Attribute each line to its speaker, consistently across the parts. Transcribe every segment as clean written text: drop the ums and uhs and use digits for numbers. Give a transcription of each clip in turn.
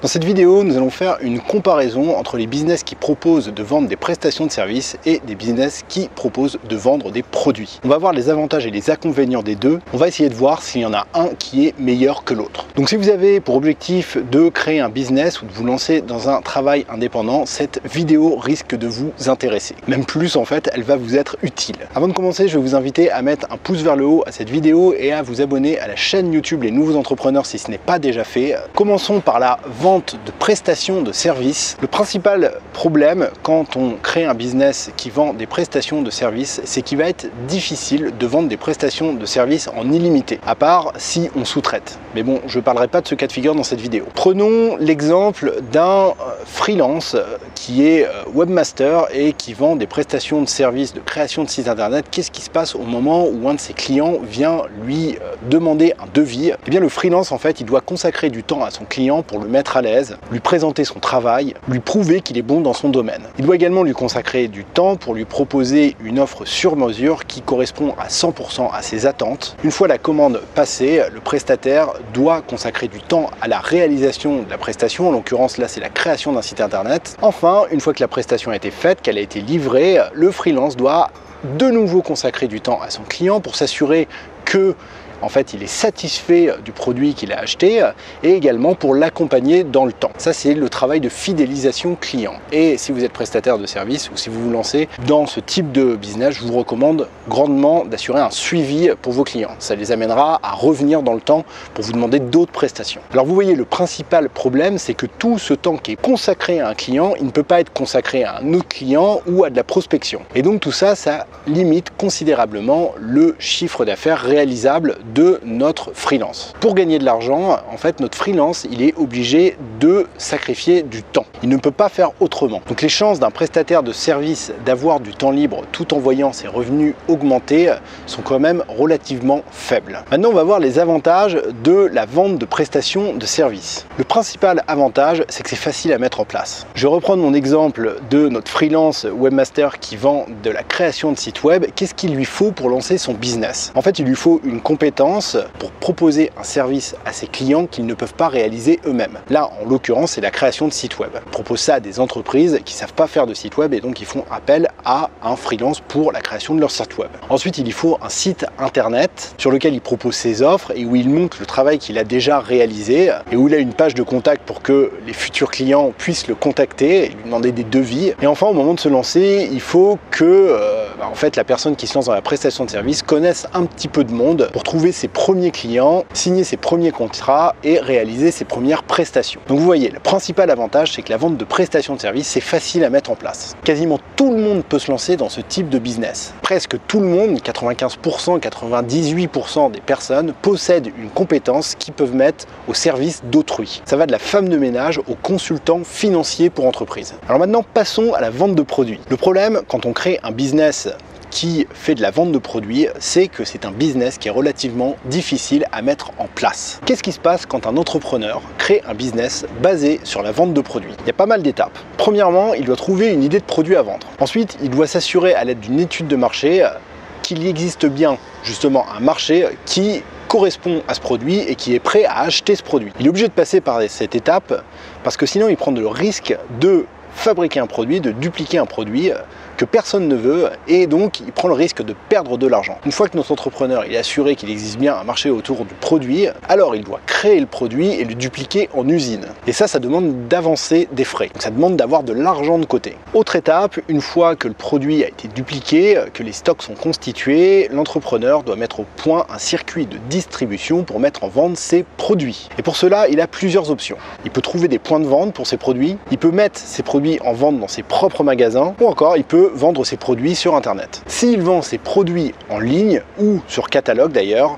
Speaker 1: Dans cette vidéo, nous allons faire une comparaison entre les business qui proposent de vendre des prestations de services et des business qui proposent de vendre des produits. On va voir les avantages et les inconvénients des deux. On va essayer de voir s'il y en a un qui est meilleur que l'autre. Donc si vous avez pour objectif de créer un business ou de vous lancer dans un travail indépendant, cette vidéo risque de vous intéresser. Même plus en fait, elle va vous être utile. Avant de commencer, je vais vous inviter à mettre un pouce vers le haut à cette vidéo et à vous abonner à la chaîne YouTube Les Nouveaux Entrepreneurs si ce n'est pas déjà fait. Commençons par la vente de prestations de services. Le principal problème quand on crée un business qui vend des prestations de services, c'est qu'il va être difficile de vendre des prestations de services en illimité, à part si on sous-traite. Mais bon, je ne parlerai pas de ce cas de figure dans cette vidéo. Prenons l'exemple d'un freelance qui est webmaster et qui vend des prestations de services de création de site internet. Qu'est-ce qui se passe au moment où un de ses clients vient lui demander un devis? Eh bien, le freelance, en fait, il doit consacrer du temps à son client pour le mettre à l'aise, lui présenter son travail, lui prouver qu'il est bon dans son domaine. Il doit également lui consacrer du temps pour lui proposer une offre sur mesure qui correspond à 100% à ses attentes. Une fois la commande passée, le prestataire doit consacrer du temps à la réalisation de la prestation. En l'occurrence, là, c'est la création d'un site internet. Enfin, une fois que la prestation a été faite, qu'elle a été livrée, le freelance doit de nouveau consacrer du temps à son client pour s'assurer que en fait, il est satisfait du produit qu'il a acheté et également pour l'accompagner dans le temps. Ça, c'est le travail de fidélisation client. Et si vous êtes prestataire de service ou si vous vous lancez dans ce type de business, je vous recommande grandement d'assurer un suivi pour vos clients. Ça les amènera à revenir dans le temps pour vous demander d'autres prestations. Alors, vous voyez, le principal problème, c'est que tout ce temps qui est consacré à un client, il ne peut pas être consacré à un autre client ou à de la prospection. Et donc, tout ça, ça limite considérablement le chiffre d'affaires réalisable de notre freelance. Pour gagner de l'argent, en fait, notre freelance, il est obligé de sacrifier du temps. Il ne peut pas faire autrement. Donc les chances d'un prestataire de service d'avoir du temps libre tout en voyant ses revenus augmenter sont quand même relativement faibles. Maintenant, on va voir les avantages de la vente de prestations de services. Le principal avantage, c'est que c'est facile à mettre en place. Je vais reprendre mon exemple de notre freelance webmaster qui vend de la création de sites web. Qu'est-ce qu'il lui faut pour lancer son business? En fait, il lui faut une compétence pour proposer un service à ses clients qu'ils ne peuvent pas réaliser eux-mêmes. Là, en l'occurrence, c'est la création de sites web. Il propose ça à des entreprises qui ne savent pas faire de site web et donc ils font appel à un freelance pour la création de leur site web. Ensuite, il lui faut un site internet sur lequel il propose ses offres et où il montre le travail qu'il a déjà réalisé et où il a une page de contact pour que les futurs clients puissent le contacter et lui demander des devis. Et enfin, au moment de se lancer, il faut que en fait, la personne qui se lance dans la prestation de service connaisse un petit peu de monde pour trouver ses premiers clients, signer ses premiers contrats et réaliser ses premières prestations. Donc vous voyez, le principal avantage, c'est que la vente de prestations de services, c'est facile à mettre en place. Quasiment tout le monde peut se lancer dans ce type de business. Presque tout le monde, 95%, 98% des personnes possèdent une compétence qu'ils peuvent mettre au service d'autrui. Ça va de la femme de ménage au consultant financier pour entreprise. Alors maintenant, passons à la vente de produits. Le problème, quand on crée un business qui fait de la vente de produits, c'est que c'est un business qui est relativement difficile à mettre en place. Qu'est-ce qui se passe quand un entrepreneur crée un business basé sur la vente de produits? Il y a pas mal d'étapes. Premièrement, il doit trouver une idée de produit à vendre. Ensuite, il doit s'assurer à l'aide d'une étude de marché qu'il existe bien justement un marché qui correspond à ce produit et qui est prêt à acheter ce produit. Il est obligé de passer par cette étape parce que sinon il prend le risque de fabriquer un produit, de dupliquer un produit que personne ne veut et donc il prend le risque de perdre de l'argent. Une fois que notre entrepreneur est assuré qu'il existe bien un marché autour du produit, alors il doit créer le produit et le dupliquer en usine. Et ça demande d'avancer des frais. Donc ça demande d'avoir de l'argent de côté. Autre étape, une fois que le produit a été dupliqué, que les stocks sont constitués, l'entrepreneur doit mettre au point un circuit de distribution pour mettre en vente ses produits. Et pour cela, il a plusieurs options. Il peut trouver des points de vente pour ses produits, il peut mettre ses produits en vente dans ses propres magasins ou encore il peut vendre ses produits sur internet. S'il vend ses produits en ligne ou sur catalogue d'ailleurs,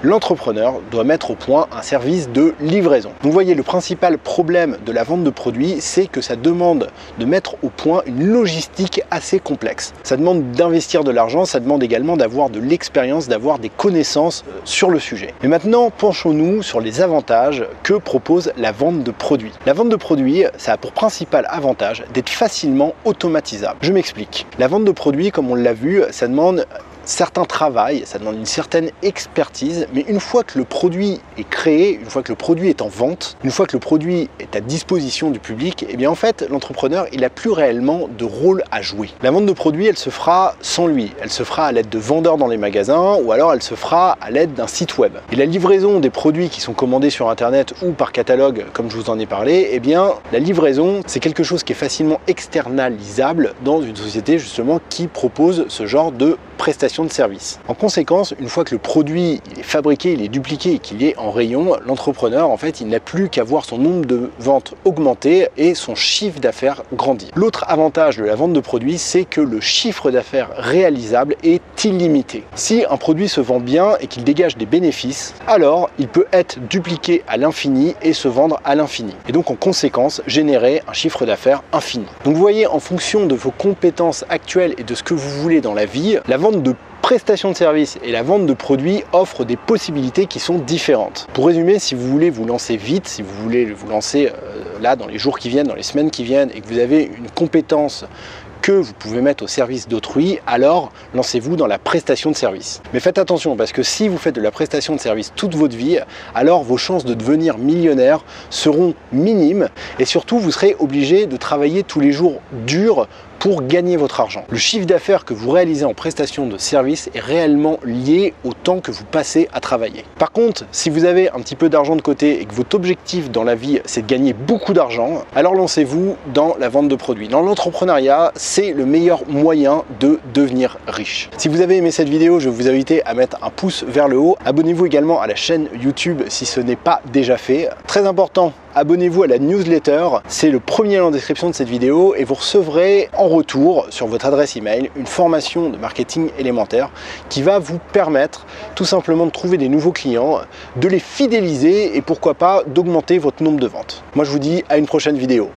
Speaker 1: l'entrepreneur doit mettre au point un service de livraison. Donc vous voyez, le principal problème de la vente de produits, c'est que ça demande de mettre au point une logistique assez complexe. Ça demande d'investir de l'argent, ça demande également d'avoir de l'expérience, d'avoir des connaissances sur le sujet. Mais maintenant, penchons-nous sur les avantages que propose la vente de produits. La vente de produits, ça a pour principal avantage d'être facilement automatisable. Je m'explique. La vente de produits, comme on l'a vu, ça demande certain travail, ça demande une certaine expertise, mais une fois que le produit est créé, une fois que le produit est en vente, une fois que le produit est à disposition du public, et bien en fait l'entrepreneur il n'a plus réellement de rôle à jouer. La vente de produits elle se fera sans lui, elle se fera à l'aide de vendeurs dans les magasins ou alors elle se fera à l'aide d'un site web. Et la livraison des produits qui sont commandés sur internet ou par catalogue comme je vous en ai parlé, et bien la livraison c'est quelque chose qui est facilement externalisable dans une société justement qui propose ce genre de prestation de service. En conséquence, une fois que le produit il est fabriqué, il est dupliqué et qu'il est en rayon, l'entrepreneur en fait il n'a plus qu'à voir son nombre de ventes augmenter et son chiffre d'affaires grandir. L'autre avantage de la vente de produits, c'est que le chiffre d'affaires réalisable est illimité. Si un produit se vend bien et qu'il dégage des bénéfices, alors il peut être dupliqué à l'infini et se vendre à l'infini. Et donc en conséquence, générer un chiffre d'affaires infini. Donc vous voyez, en fonction de vos compétences actuelles et de ce que vous voulez dans la vie, la vente de prestation de services et la vente de produits offrent des possibilités qui sont différentes. Pour résumer, si vous voulez vous lancer vite, si vous voulez vous lancer là dans les jours qui viennent, dans les semaines qui viennent et que vous avez une compétence que vous pouvez mettre au service d'autrui, alors lancez-vous dans la prestation de service. Mais faites attention parce que si vous faites de la prestation de service toute votre vie, alors vos chances de devenir millionnaire seront minimes et surtout vous serez obligé de travailler tous les jours dur pour gagner votre argent. Le chiffre d'affaires que vous réalisez en prestation de service est réellement lié au temps que vous passez à travailler. Par contre, si vous avez un petit peu d'argent de côté et que votre objectif dans la vie c'est de gagner beaucoup d'argent, alors lancez-vous dans la vente de produits. Dans l'entrepreneuriat, c'est le meilleur moyen de devenir riche. Si vous avez aimé cette vidéo, je vais vous inviter à mettre un pouce vers le haut. Abonnez-vous également à la chaîne YouTube si ce n'est pas déjà fait. Très important, abonnez-vous à la newsletter, c'est le premier lien en description de cette vidéo et vous recevrez en retour sur votre adresse email une formation de marketing élémentaire qui va vous permettre tout simplement de trouver des nouveaux clients, de les fidéliser et pourquoi pas d'augmenter votre nombre de ventes. Moi je vous dis à une prochaine vidéo.